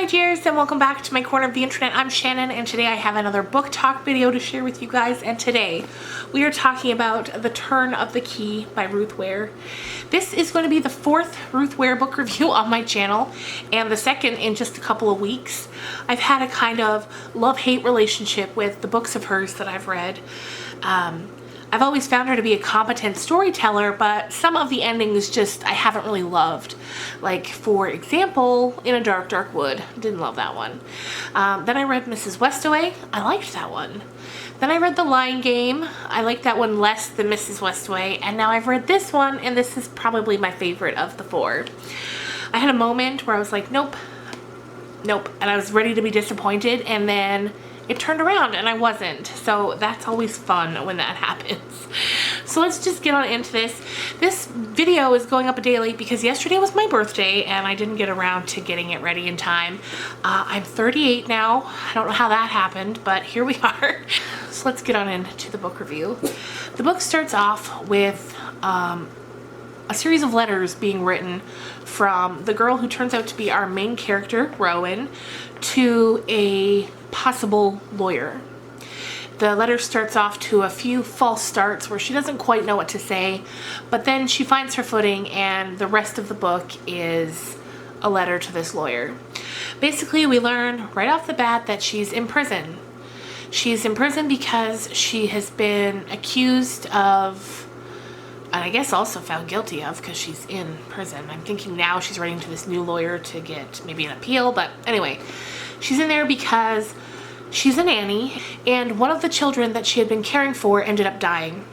my dears, and welcome back to my corner of the internet. I'm Shannon, and today I have another book talk video to share with you guys. And today we are talking about The Turn of the Key by Ruth Ware. This is going to be the fourth Ruth Ware book review on my channel, and the second in just a couple of weeks. I've had a kind of love-hate relationship with the books of hers that I've read. I've always found her to be a competent storyteller, but some of the endings just I haven't really loved. Like, for example, In a Dark, Dark Wood. Didn't love that one. Then I read Mrs. Westaway. I liked that one. Then I read The Lying Game. I liked that one less than Mrs. Westaway. And now I've read this one, and this is probably my favorite of the four. I had a moment where I was like, nope, nope. And I was ready to be disappointed, and then it turned around and I wasn't. So that's always fun when that happens. So let's just get on into this. This video is going up a day late because yesterday was my birthday and I didn't get around to getting it ready in time. I'm 38 now. I don't know how that happened, but here we are. So let's get on into the book review. The book starts off with a series of letters being written from the girl who turns out to be our main character, Rowan, to a possible lawyer. The letter starts off to a few false starts where she doesn't quite know what to say, but then she finds her footing, and the rest of the book is a letter to this lawyer. Basically, we learn right off the bat that she's in prison. She's in prison because she has been accused of, and I guess also found guilty of, because she's in prison. I'm thinking now she's writing to this new lawyer to get maybe an appeal, but anyway, she's in there because she's a nanny, and one of the children that she had been caring for ended up dying,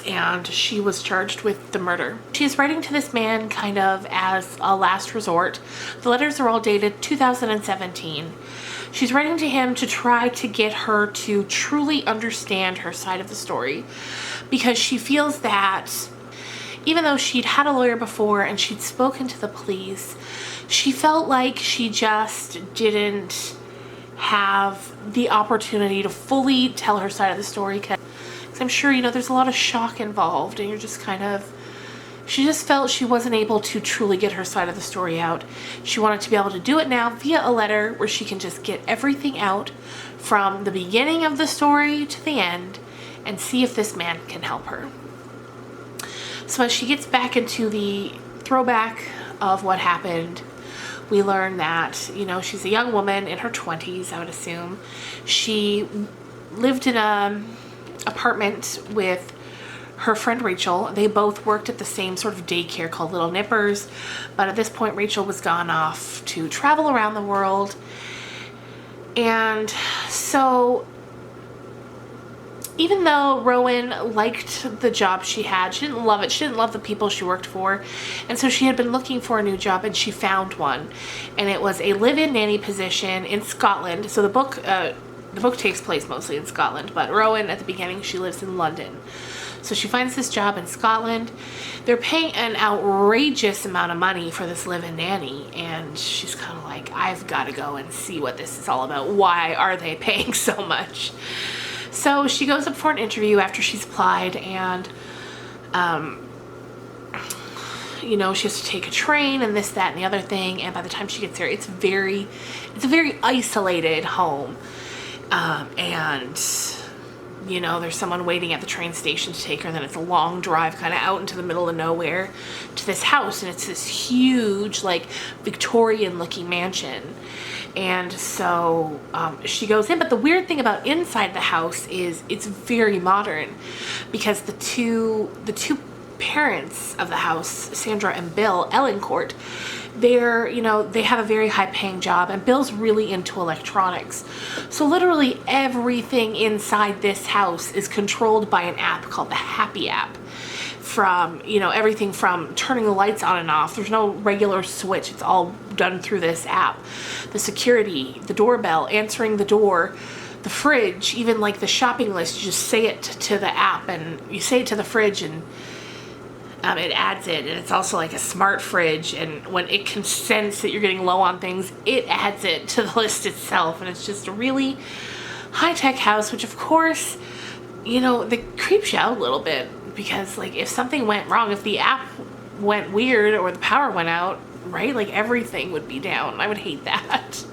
and she was charged with the murder. She's writing to this man kind of as a last resort. The letters are all dated 2017. She's writing to him to try to get her to truly understand her side of the story, because she feels that even though she'd had a lawyer before and she'd spoken to the police, she felt like she just didn't have the opportunity to fully tell her side of the story, because I'm sure, you know, there's a lot of shock involved, and you're just kind of, she just felt she wasn't able to truly get her side of the story out. She wanted to be able to do it now via a letter where she can just get everything out from the beginning of the story to the end and see if this man can help her. So as she gets back into the throwback of what happened, we learn that, you know, she's a young woman in her 20s, I would assume. She lived in an apartment with her friend Rachel. They both worked at the same sort of daycare called Little Nippers, but at this point Rachel was gone off to travel around the world. And so even though Rowan liked the job she had, she didn't love it. She didn't love the people she worked for. And so she had been looking for a new job, and she found one. And it was a live-in nanny position in Scotland. So the book takes place mostly in Scotland, but Rowan, at the beginning, she lives in London. So she finds this job in Scotland. They're paying an outrageous amount of money for this live-in nanny, and she's kind of like, I've got to go and see what this is all about. Why are they paying so much? So she goes up for an interview after she's applied, and you know, she has to take a train and this, that, and the other thing, and by the time she gets there, it's a very isolated home, and you know, there's someone waiting at the train station to take her, and then it's a long drive kind of out into the middle of nowhere to this house, and it's this huge, like, Victorian looking mansion. And so she goes in, but the weird thing about inside the house is it's very modern, because the two parents of the house, Sandra and Bill Ellencourt, they're, you know, they have a very high paying job, and Bill's really into electronics. So literally everything inside this house is controlled by an app called the Happy app. From, you know, everything from turning the lights on and off. There's no regular switch. It's all done through this app. The security, the doorbell, answering the door, the fridge, even like the shopping list, you just say it to the app, and you say it to the fridge, and it adds it. And it's also like a smart fridge, and when it can sense that you're getting low on things, it adds it to the list itself. And it's just a really high-tech house, which of course, you know, that creeps you out a little bit, because like if something went wrong, if the app went weird or the power went out, right? Like everything would be down. I would hate that.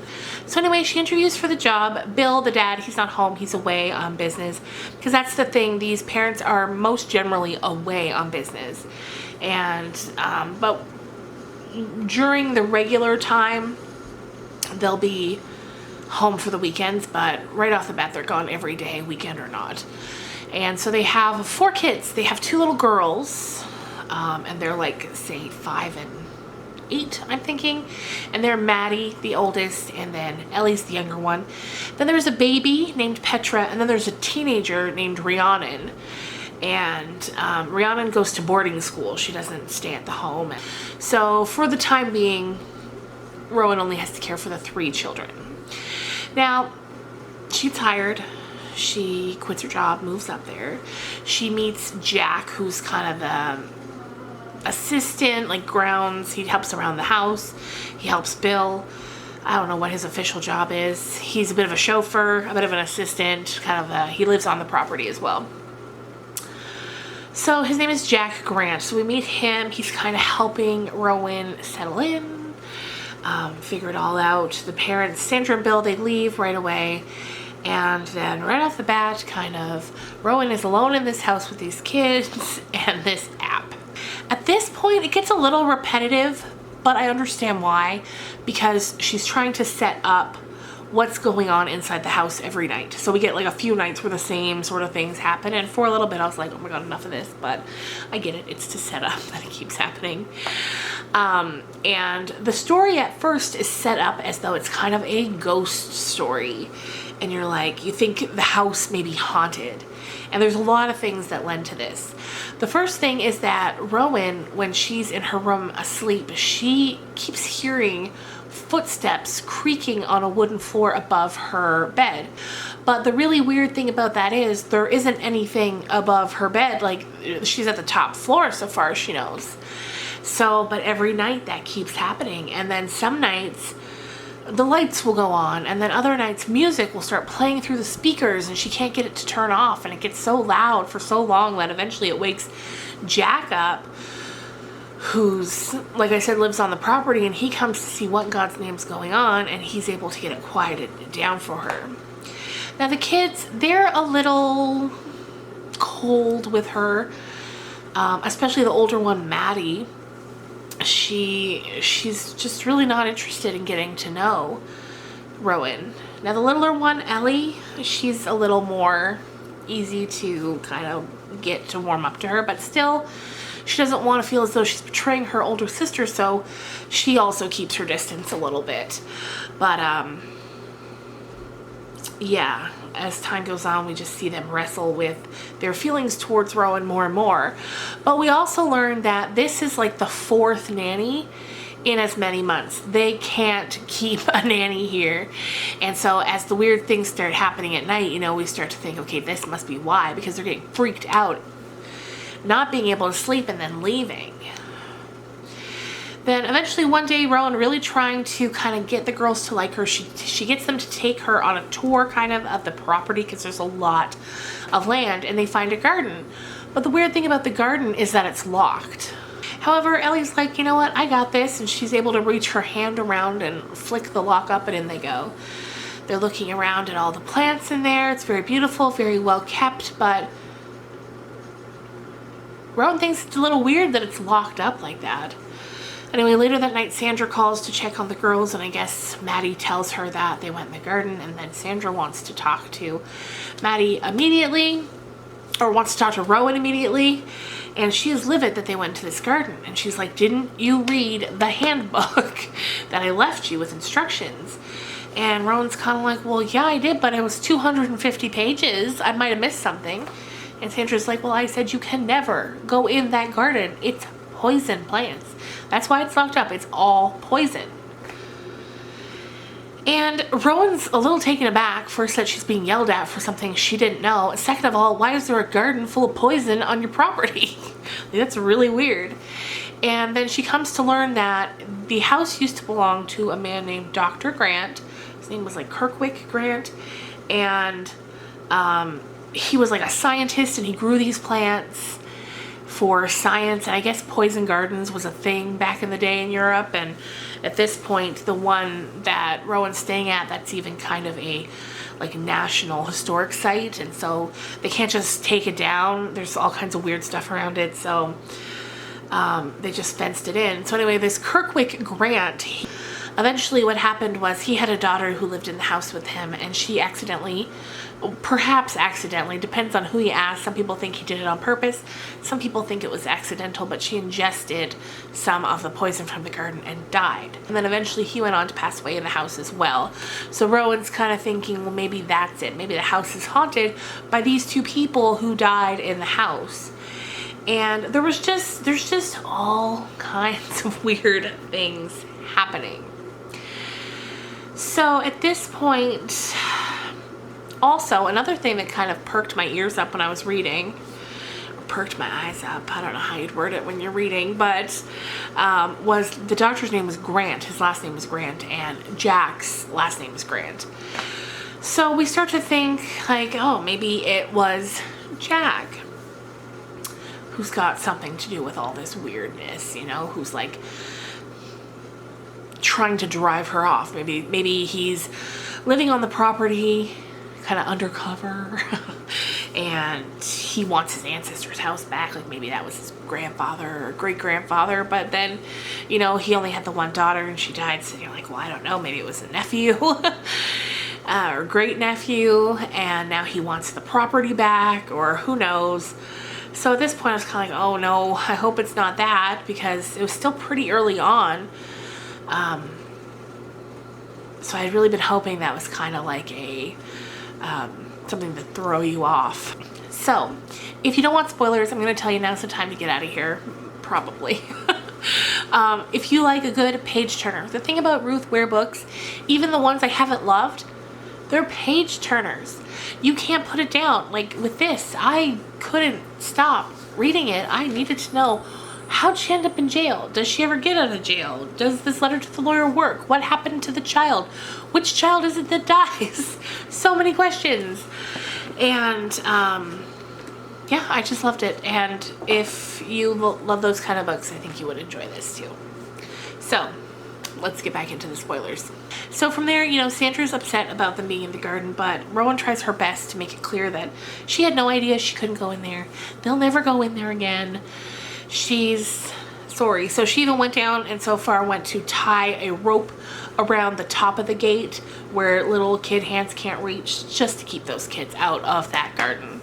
So anyway, she interviews for the job. Bill, the dad, he's not home. He's away on business. Because that's the thing. These parents are most generally away on business. And, but during the regular time, they'll be home for the weekends. But right off the bat, they're gone every day, weekend or not. And so they have 4 kids. They have 2 little girls. And they're like, say, 5 and 8, I'm thinking. And they're Maddie, the oldest, and then Ellie's the younger one. Then there's a baby named Petra, and then there's a teenager named Rhiannon. And Rhiannon goes to boarding school. She doesn't stay at the home. So for the time being, Rowan only has to care for the 3 children. Now, she's tired. She quits her job, moves up there. She meets Jack, who's kind of the assistant, like grounds. He helps around the house. He helps Bill. I don't know what his official job is. He's a bit of a chauffeur, a bit of an assistant, he lives on the property as well. So his name is Jack Grant. So we meet him. He's kind of helping Rowan settle in, figure it all out. The parents, Sandra and Bill, they leave right away. And then right off the bat, Rowan is alone in this house with these kids and this app. At this point, it gets a little repetitive, but I understand why. Because she's trying to set up what's going on inside the house every night. So we get like a few nights where the same sort of things happen. And for a little bit, I was like, oh my God, enough of this. But I get it. It's to set up that it keeps happening. And the story at first is set up as though it's kind of a ghost story. And you're like, you think the house may be haunted. And there's a lot of things that lend to this. The first thing is that Rowan, when she's in her room asleep, she keeps hearing footsteps creaking on a wooden floor above her bed. But the really weird thing about that is there isn't anything above her bed. Like, she's at the top floor so far as she knows. So, but every night that keeps happening. And then some nights the lights will go on, and then other nights music will start playing through the speakers and she can't get it to turn off, and it gets so loud for so long that eventually it wakes Jack up, who's, like I said, lives on the property, and he comes to see what in God's name's going on, and he's able to get it quieted down for her. Now the kids, they're a little cold with her, especially the older one, Maddie. She's just really not interested in getting to know Rowan. Now the littler one, Ellie, she's a little more easy to kind of get to warm up to her, but still she doesn't want to feel as though she's betraying her older sister, so she also keeps her distance a little bit. But yeah, as time goes on, we just see them wrestle with their feelings towards Rowan more and more. But we also learn that this is like the 4th nanny in as many months. They can't keep a nanny here. And so as the weird things start happening at night, we start to think, okay, this must be why, because they're getting freaked out, not being able to sleep and then leaving. Then eventually one day, Rowan, really trying to kind of get the girls to like her, she gets them to take her on a tour of the property, because there's a lot of land, and they find a garden. But the weird thing about the garden is that it's locked. However, Ellie's like, you know what, I got this, and she's able to reach her hand around and flick the lock up, and in they go. They're looking around at all the plants in there. It's very beautiful, very well kept, but Rowan thinks it's a little weird that it's locked up like that. Anyway, later that night, Sandra calls to check on the girls, and I guess Maddie tells her that they went in the garden, and then Sandra wants to talk to Maddie immediately, or wants to talk to Rowan immediately, and she is livid that they went to this garden. And she's like, didn't you read the handbook that I left you with instructions? And Rowan's kind of like, well, yeah, I did, but it was 250 pages. I might have missed something. And Sandra's like, well, I said you can never go in that garden. It's poison plants. That's why it's locked up. It's all poison. And Rowan's a little taken aback. First, that she's being yelled at for something she didn't know. Second of all, why is there a garden full of poison on your property? That's really weird. And then she comes to learn that the house used to belong to a man named Dr. Grant. His name was like Kirkwick Grant. And he was like a scientist, and he grew these plants for science, and I guess poison gardens was a thing back in the day in Europe, and at this point the one that Rowan's staying at, that's even kind of a like national historic site, and so they can't just take it down. There's all kinds of weird stuff around it, so they just fenced it in. So anyway, this Kirkwick Grant, eventually what happened was he had a daughter who lived in the house with him, and she accidentally, perhaps accidentally, depends on who you ask. Some people think he did it on purpose, some people think it was accidental, but she ingested some of the poison from the garden and died. And then eventually he went on to pass away in the house as well. So Rowan's kind of thinking, well, maybe that's it. Maybe the house is haunted by these two people who died in the house. And there's just all kinds of weird things happening. So at this point, also another thing that kind of perked my ears up when I was reading, or perked my eyes up, I don't know how you'd word it when you're reading, but was the doctor's name was Grant, his last name was Grant, and Jack's last name is Grant. So we start to think like, oh, maybe it was Jack who's got something to do with all this weirdness, you know, who's like trying to drive her off. Maybe he's living on the property kind of undercover and he wants his ancestors' house back. Like maybe that was his grandfather or great-grandfather, but then, you know, he only had the one daughter and she died, so you're like, well, I don't know, maybe it was a nephew or great-nephew, and now he wants the property back, or who knows. So at this point I was kind of like, oh no, I hope it's not that, because it was still pretty early on. So I'd really been hoping that was kind of like a something to throw you off. So if you don't want spoilers, I'm going to tell you now's the time to get out of here, probably. If you like a good page turner, the thing about Ruth Ware books, even the ones I haven't loved, they're page turners. You can't put it down. Like with this, I couldn't stop reading it. I needed to know, how'd she end up in jail? Does she ever get out of jail? Does this letter to the lawyer work? What happened to the child? Which child is it that dies? So many questions. And yeah, I just loved it. And if you love those kind of books, I think you would enjoy this too. So let's get back into the spoilers. So from there, you know, Sandra's upset about them being in the garden, but Rowan tries her best to make it clear that she had no idea she couldn't go in there. They'll never go in there again. She's sorry. So she even went down and so far went to tie a rope around the top of the gate where little kid hands can't reach, just to keep those kids out of that garden.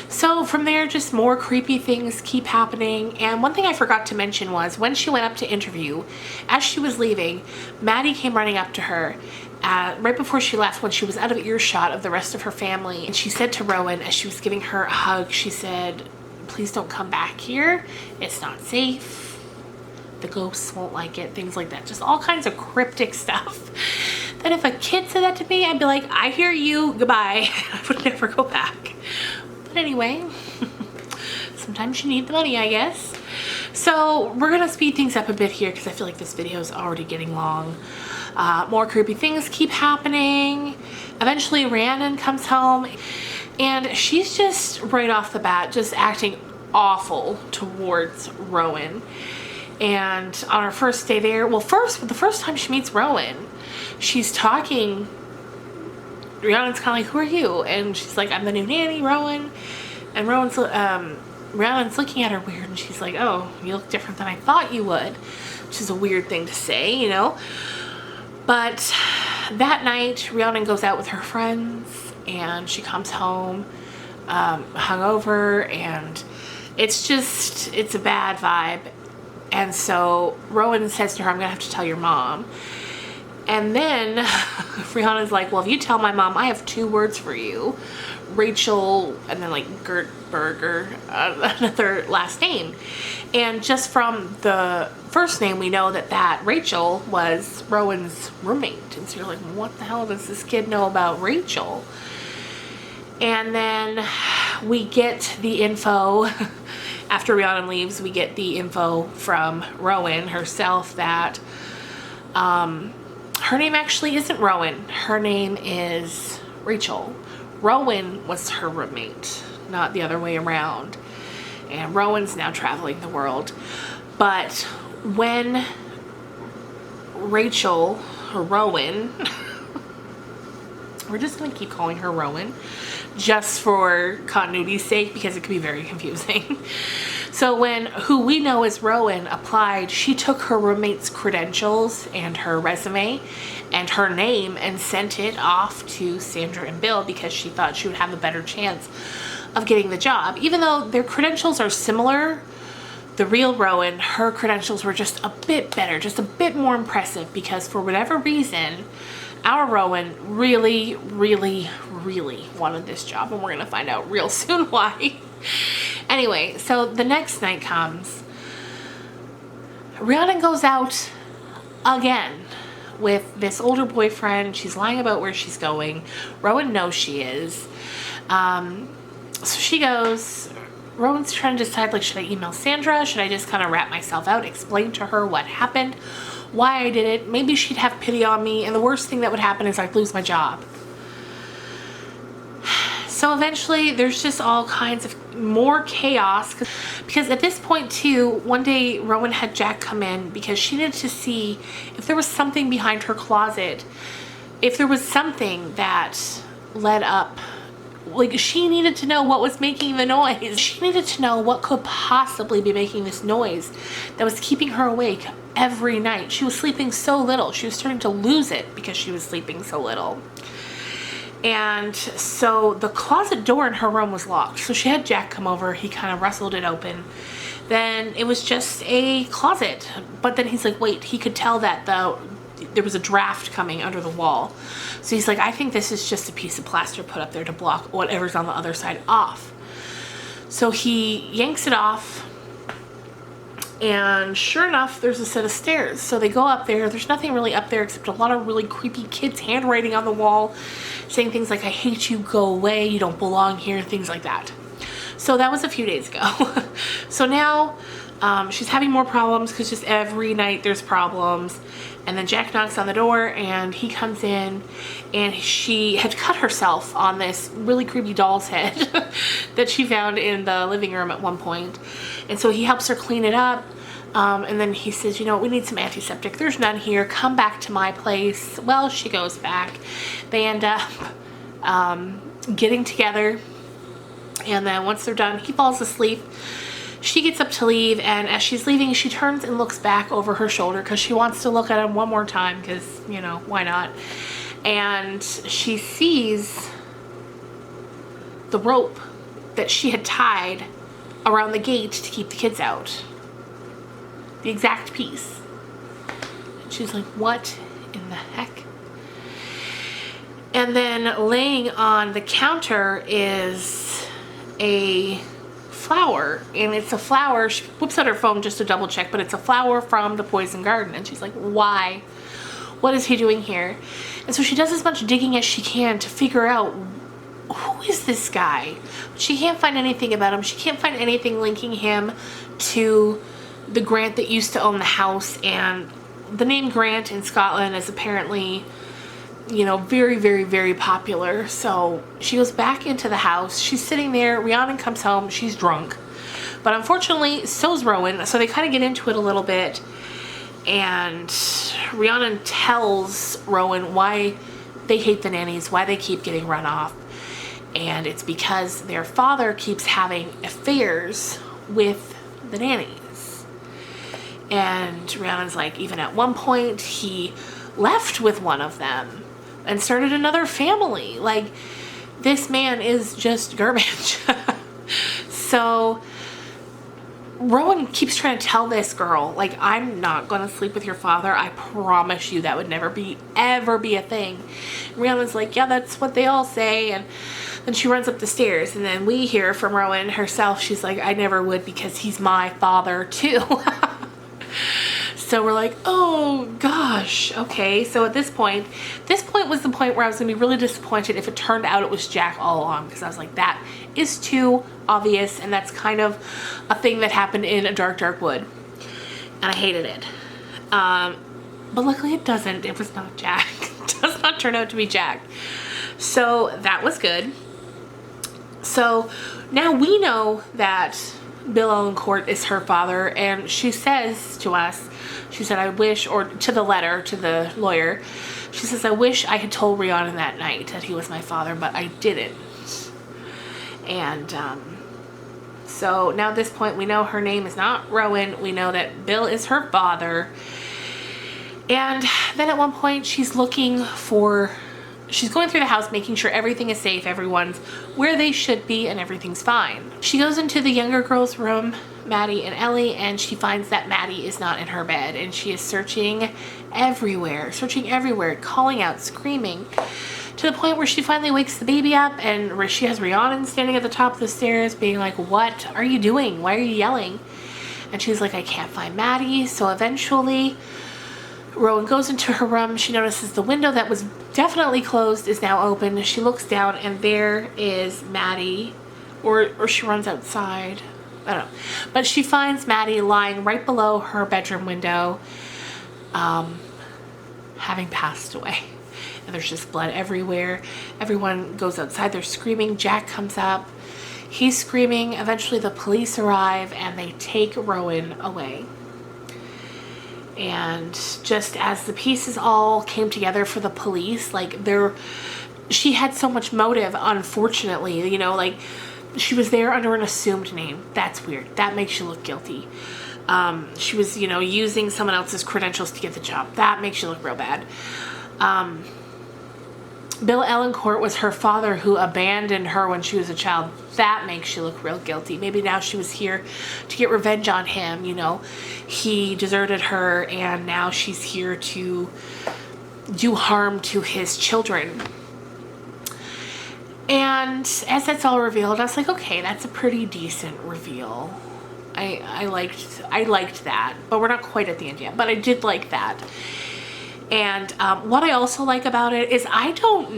So from there, just more creepy things keep happening. And one thing I forgot to mention was when she went up to interview, as she was leaving, Maddie came running up to her right before she left, when she was out of earshot of the rest of her family. And she said to Rowan, as she was giving her a hug, she said, please don't come back here. It's not safe. The ghosts won't like it. Things like that. Just all kinds of cryptic stuff. That if a kid said that to me, I'd be like, I hear you. Goodbye. I would never go back. But anyway, sometimes you need the money, I guess. So we're going to speed things up a bit here because I feel like this video is already getting long. More creepy things keep happening. Eventually, Rhiannon comes home. And she's just right off the bat just acting awful towards Rowan. And on her first day there, well, the first time she meets Rowan, she's talking. Rhiannon's kind of like, who are you? And she's like, I'm the new nanny, Rowan. And Rhiannon's looking at her weird, and she's like, oh, you look different than I thought you would. Which is a weird thing to say, you know. But that night, Rhiannon goes out with her friends. And she comes home hungover, and it's a bad vibe. And so Rowan says to her, I'm gonna have to tell your mom. And then Rhiannon's like, well, if you tell my mom, I have 2 words for you. Rachel, and then like Gertberger, another last name. And just from the first name, we know that Rachel was Rowan's roommate. And so you're like, what the hell does this kid know about Rachel? And then we get the info, after Rhiannon leaves, we get the info from Rowan herself that her name actually isn't Rowan. Her name is Rachel. Rowan was her roommate, not the other way around. and Rowan's now traveling the world. But when Rachel, or Rowan, we're just going to keep calling her Rowan just for continuity's sake because it could be very confusing. So when who we know as Rowan applied, she took her roommate's credentials and her resume and her name and sent it off to Sandra and Bill because she thought she would have a better chance of getting the job. Even though their credentials are similar, the real Rowan, her credentials were just a bit better, just a bit more impressive, because for whatever reason, our Rowan really, really, really wanted this job, and we're gonna find out real soon why. Anyway, so the next night comes. Rhiannon goes out again with this older boyfriend. She's lying about where she's going. Rowan knows she is. So she goes. Rowan's trying to decide, like, should I email Sandra? Should I just kind of rat myself out, explain to her what happened, why I did it? Maybe she'd have pity on me, and the worst thing that would happen is I'd lose my job. So eventually there's just all kinds of more chaos, because at this point too, one day Rowan had Jack come in because she needed to see if there was something behind her closet, if there was something that led up. Like, she needed to know what was making the noise. She needed to know what could possibly be making this noise that was keeping her awake every night. She was sleeping so little. She was starting to lose it because she was sleeping so little. And so the closet door in her room was locked. So she had Jack come over. He kind of wrestled it open. Then it was just a closet. But then he's like, wait, he could tell that there was a draft coming under the wall. So he's like, I think this is just a piece of plaster put up there to block whatever's on the other side off. So he yanks it off, and sure enough, there's a set of stairs. So they go up there. There's nothing really up there except a lot of really creepy kids' handwriting on the wall saying things like, I hate you, go away, you don't belong here, things like that. So that was a few days ago. So now she's having more problems because just every night there's problems. And then Jack knocks on the door, and he comes in, and she had cut herself on this really creepy doll's head that she found in the living room at one point. And so he helps her clean it up. And then he says, you know, we need some antiseptic. There's none here. Come back to my place. Well, she goes back. They end up getting together. And then once they're done, he falls asleep. She gets up to leave, and as she's leaving, she turns and looks back over her shoulder because she wants to look at him one more time because, you know, why not? And she sees the rope that she had tied around the gate to keep the kids out. The exact piece. And she's like, what in the heck? And then laying on the counter is a flower, and it's a flower. She whips out her phone just to double check, but it's a flower from the poison garden. And she's like, why? What is he doing here? And so she does as much digging as she can to figure out, who is this guy? She can't find anything about him. She can't find anything linking him to the Grant that used to own the house. And the name Grant in Scotland is apparently, you know, very, very, very popular. So she goes back into the house. She's sitting there. Rhiannon comes home. She's drunk. But unfortunately, so's Rowan. So they kind of get into it a little bit. And Rhiannon tells Rowan why they hate the nannies, why they keep getting run off. And it's because their father keeps having affairs with the nannies. And Rhiannon's like, even at one point, he left with one of them and started another family. Like, this man is just garbage. So Rowan keeps trying to tell this girl, like, I'm not gonna sleep with your father. I promise you that would never ever be a thing. And Rhiannon's like, yeah, that's what they all say. And then she runs up the stairs, and then we hear from Rowan herself. She's like, I never would, because he's my father too. So we're like, oh gosh, okay. So at this point was the point where I was gonna be really disappointed if it turned out it was Jack all along, because I was like, that is too obvious, and that's kind of a thing that happened in A Dark, Dark Wood, and I hated it. But luckily it doesn't. It was not Jack. It does not turn out to be Jack. So that was good. So now we know that Bill Ellencourt is her father, and she says to us, she said, I wish, or to the letter, to the lawyer, she says, I wish I had told Rhiannon that night that he was my father, but I didn't. And so now at this point, we know her name is not Rowan. We know that Bill is her father. And then at one point, she's going through the house, making sure everything is safe, everyone's where they should be, and everything's fine. She goes into the younger girl's room, Maddie and Ellie, and she finds that Maddie is not in her bed, and she is searching everywhere, calling out, screaming, to the point where she finally wakes the baby up, and she has Rhiannon standing at the top of the stairs being like, what are you doing? Why are you yelling? And she's like, I can't find Maddie. So eventually Rowan goes into her room. She notices the window that was definitely closed is now open. She looks down, and there is Maddie, or she runs outside. I don't know. But she finds Maddie lying right below her bedroom window, having passed away. And there's just blood everywhere. Everyone goes outside. They're screaming. Jack comes up. He's screaming. Eventually the police arrive, and they take Rowan away. And just as the pieces all came together for the police, like she had so much motive, unfortunately, you know, like she was there under an assumed name. That's weird. That makes you look guilty. She was, you know, using someone else's credentials to get the job. That makes you look real bad. Bill Ellencourt was her father who abandoned her when she was a child. That makes you look real guilty. Maybe now she was here to get revenge on him, you know. He deserted her, and now she's here to do harm to his children. And as that's all revealed, I was like, okay, that's a pretty decent reveal. I liked that, but we're not quite at the end yet, but I did like that. And what I also like about it is I don't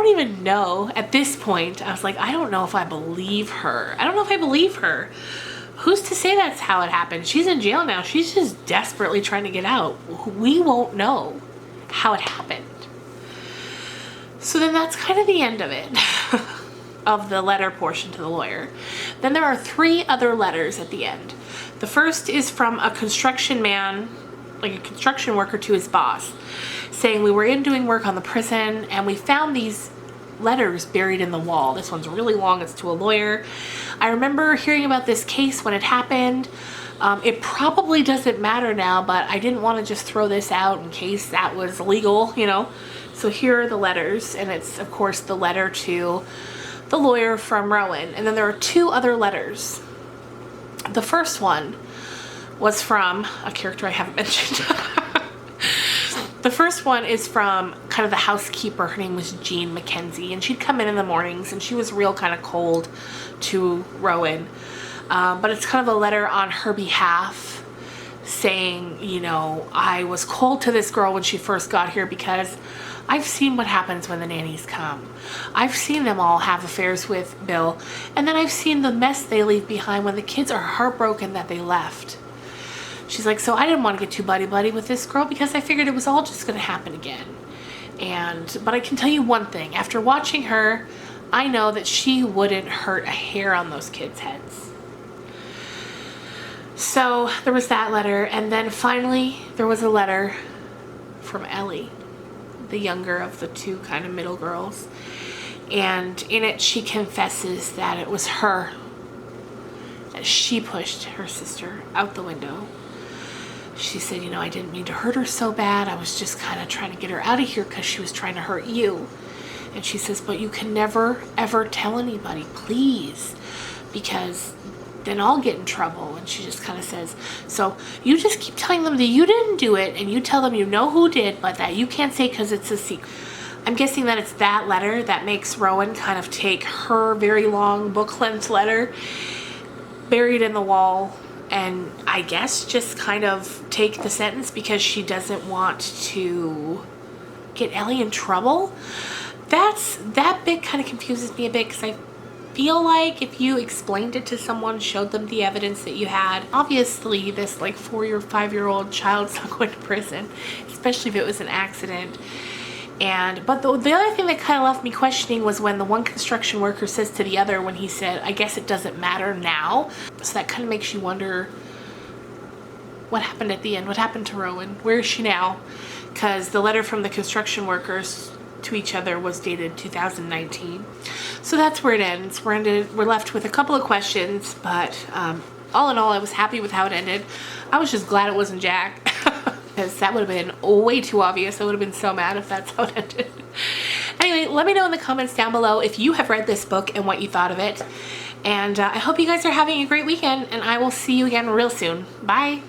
even know at this point. I was like, I don't know if I believe her. Who's to say that's how it happened? She's in jail now. She's just desperately trying to get out. We won't know how it happened. So then that's kind of the end of it, of the letter portion to the lawyer. Then there are 3 other letters at the end. The first is from a construction man, like a construction worker, to his boss, saying, we were in doing work on the prison and we found these letters buried in the wall. This one's really long. It's to a lawyer. I remember hearing about this case when it happened. It probably doesn't matter now, but I didn't want to just throw this out in case that was legal, you know. So here are the letters, and it's of course the letter to the lawyer from Rowan. And then there are 2 other letters. The first one was from a character I haven't mentioned. The first one is from kind of the housekeeper. Her name was Jean Mackenzie, and she'd come in the mornings, and she was real kind of cold to Rowan. But it's kind of a letter on her behalf saying, you know, I was cold to this girl when she first got here because I've seen what happens when the nannies come. I've seen them all have affairs with Bill, and then I've seen the mess they leave behind when the kids are heartbroken that they left. She's like, so I didn't want to get too buddy-buddy with this girl because I figured it was all just going to happen again. But I can tell you one thing. After watching her, I know that she wouldn't hurt a hair on those kids' heads. So there was that letter. And then finally, there was a letter from Ellie, the younger of the 2 kind of middle girls. And in it, she confesses that it was her, that she pushed her sister out the window. She said, you know, I didn't mean to hurt her so bad. I was just kind of trying to get her out of here because she was trying to hurt you. And she says, but you can never, ever tell anybody, please, because then I'll get in trouble. And she just kind of says, so you just keep telling them that you didn't do it, and you tell them you know who did, but that you can't say because it's a secret. I'm guessing that it's that letter that makes Rowan kind of take her very long book-length letter buried in the wall, and I guess just kind of take the sentence because she doesn't want to get Ellie in trouble. That bit kind of confuses me a bit because I feel like if you explained it to someone, showed them the evidence that you had, obviously this like 4 or 5-year-old child's not going to prison, especially if it was an accident. But the other thing that kind of left me questioning was when the one construction worker says to the other, when he said, I guess it doesn't matter now. So that kind of makes you wonder what happened at the end. What happened to Rowan? Where is she now? Because the letter from the construction workers to each other was dated 2019. So that's where it ends. We're left with a couple of questions, but all in all, I was happy with how it ended. I was just glad it wasn't Jack, because that would have been way too obvious. I would have been so mad if that's how it ended. Anyway, let me know in the comments down below if you have read this book and what you thought of it. And I hope you guys are having a great weekend, and I will see you again real soon. Bye.